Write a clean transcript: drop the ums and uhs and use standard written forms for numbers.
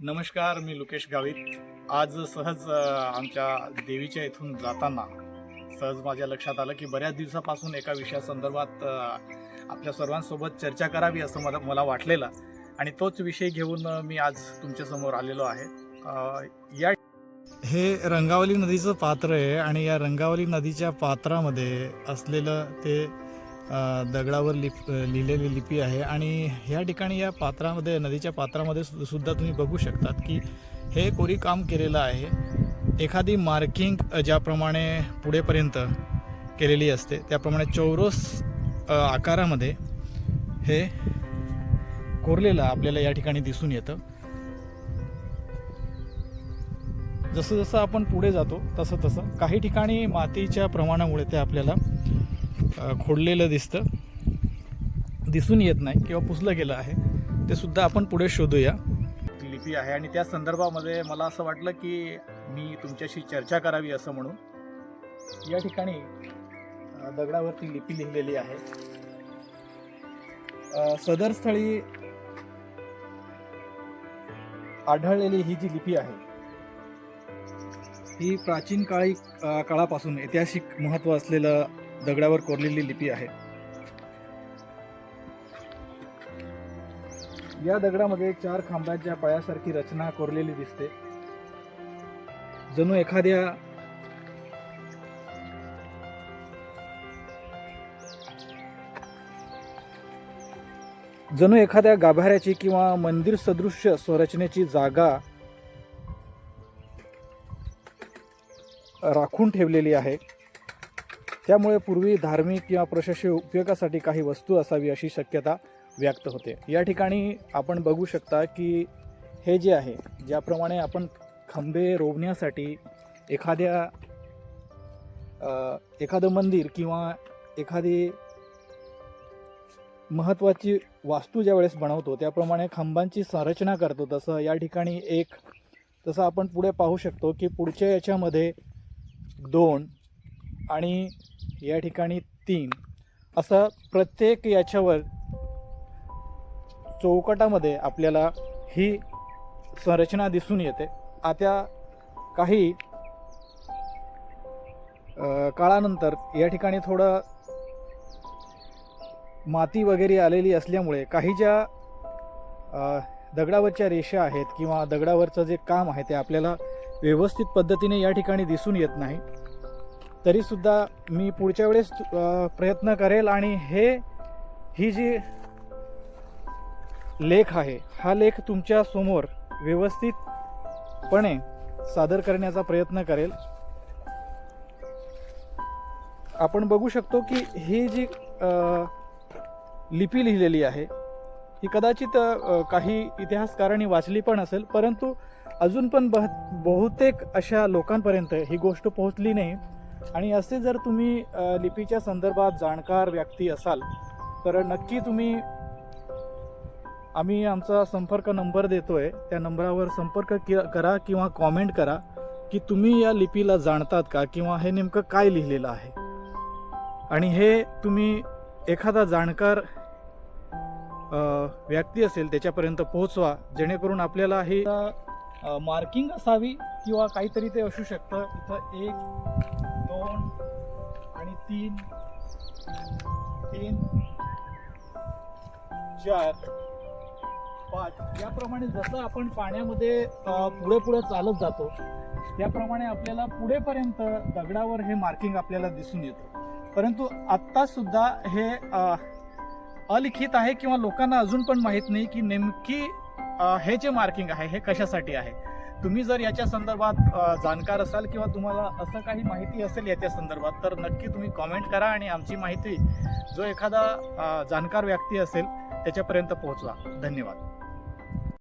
नमस्कार, मी लुकेश गावित. आज सहज आमच्या देवीच्या इथून जाताना सहज माझ्या लक्षात आलं की बऱ्याच दिवसापासून एका विषयासंदर्भात आपल्या सर्वांसोबत चर्चा करावी असं मला वाटलेलं आणि तोच विषय घेऊन मी आज तुमच्यासमोर आलेलो आहे. हे रंगावली नदीचं पात्र आहे आणि या रंगावली नदीच्या पात्रामध्ये असलेलं ते दगडावर लिहिलेली लिपी आहे आणि ह्या ठिकाणी या पात्रामध्ये नदीच्या पात्रामध्ये सुद्धा तुम्ही बघू शकतात की हे कोरी काम केलेलं आहे. एखादी मार्किंग ज्याप्रमाणे पुढेपर्यंत केलेली असते त्याप्रमाणे चौरस आकारामध्ये हे कोरलेलं आपल्याला या ठिकाणी दिसून येतं. जसं जसं आपण पुढे जातो तसं तसं काही ठिकाणी मातीच्या प्रमाणामुळे ते आपल्याला खोडलेलं दिसून येत नाही किंवा पुसलं गेलं आहे. ते सुद्धा आपण पुढे शोधूया. लिपी आहे आणि त्या संदर्भामध्ये मला असं वाटलं की मी तुमच्याशी चर्चा करावी असं म्हणून या ठिकाणी दगडावरती लिपी लिहिलेली आहे. सदर स्थळी आढळलेली ही जी लिपी आहे ही प्राचीन काळापासून ऐतिहासिक महत्त्व असलेलं दगडावर कोरलेली लिपी आहे. या दगडामध्ये 4 खांबाच्या पायासारखी रचना कोरलेली दिसते. जणू एखाद्या गाभाऱ्याची किंवा मंदिर सदृश्य संरचनेची जागा राखून ठेवलेली आहे. त्यामुळे पूर्वी धार्मिक किंवा प्रशासकीय उपयोगासाठी काही वस्तू असावी अशी शक्यता व्यक्त होते. या ठिकाणी आपण बघू शकता की हे जे आहे, ज्याप्रमाणे आपण खांबे रोवण्यासाठी एखादं मंदिर किंवा एखादी महत्त्वाची वास्तू ज्यावेळेस बनवतो त्याप्रमाणे खांबांची संरचना करतो, तसं या ठिकाणी तसं आपण पुढे पाहू शकतो की पुढच्या याच्यामध्ये 2 आणि या ठिकाणी 3 असं प्रत्येक याच्यावर चौकटामध्ये आपल्याला ही संरचना दिसून येते. आता काही काळानंतर या ठिकाणी थोडं माती वगैरे आलेली असल्यामुळे काही ज्या दगडावरच्या रेषा आहेत किंवा दगडावरचं जे काम आहे ते आपल्याला व्यवस्थित पद्धतीने या ठिकाणी दिसून येत नाही. तरीसुद्धा मी पुढच्या वेळेस प्रयत्न करेल आणि ही जी लेख आहे हा लेख तुमच्या समोर व्यवस्थितपणे सादर करण्याचा प्रयत्न करेल. आपण बघू शकतो की ही जी लिपी लिहिलेली आहे ही कदाचित काही इतिहासकारांनी वाचली पण असेल, परंतु अजून पण बहुतेक अशा लोकांपर्यंत ही गोष्ट पोहोचली नाही. आणि असे जर तुम्ही लिपीच्या संदर्भात जाणकार व्यक्ती असाल तर नक्की आम्ही आमचा संपर्क नंबर देतोय, त्या नंबरावर संपर्क करा किंवा कॉमेंट करा की तुम्ही या लिपीला जाणतात का किंवा हे नेमकं काय लिहिलेलं आहे. आणि हे तुम्ही एखादा जाणकार व्यक्ती असेल त्याच्यापर्यंत पोहोचवा, जेणेकरून आपल्याला हे मार्किंग असावी किंवा काहीतरी ते असू शकतं. इथं 1 2 आणि 3 4 5 याप्रमाणे जसं आपण पाण्यामध्ये पुढे चालत जातो त्याप्रमाणे आपल्याला पुढेपर्यंत दगडावर हे मार्किंग आपल्याला दिसून येतं. परंतु आत्ता सुद्धा हे अलिखित आहे किंवा लोकांना अजून पण माहीत नाही की नेमकी हे जे मार्किंग आहे हे कशासाठी आहे. तुम्ही जर याच्या संदर्भात जाणकार असाल किंवा तुम्हाला असं काही माहिती असेल याच्या संदर्भात तर नक्की तुम्ही कॉमेंट करा आणि आमची माहिती जो एखादा जाणकार व्यक्ती असेल त्याच्यापर्यंत पोहोचवा. धन्यवाद.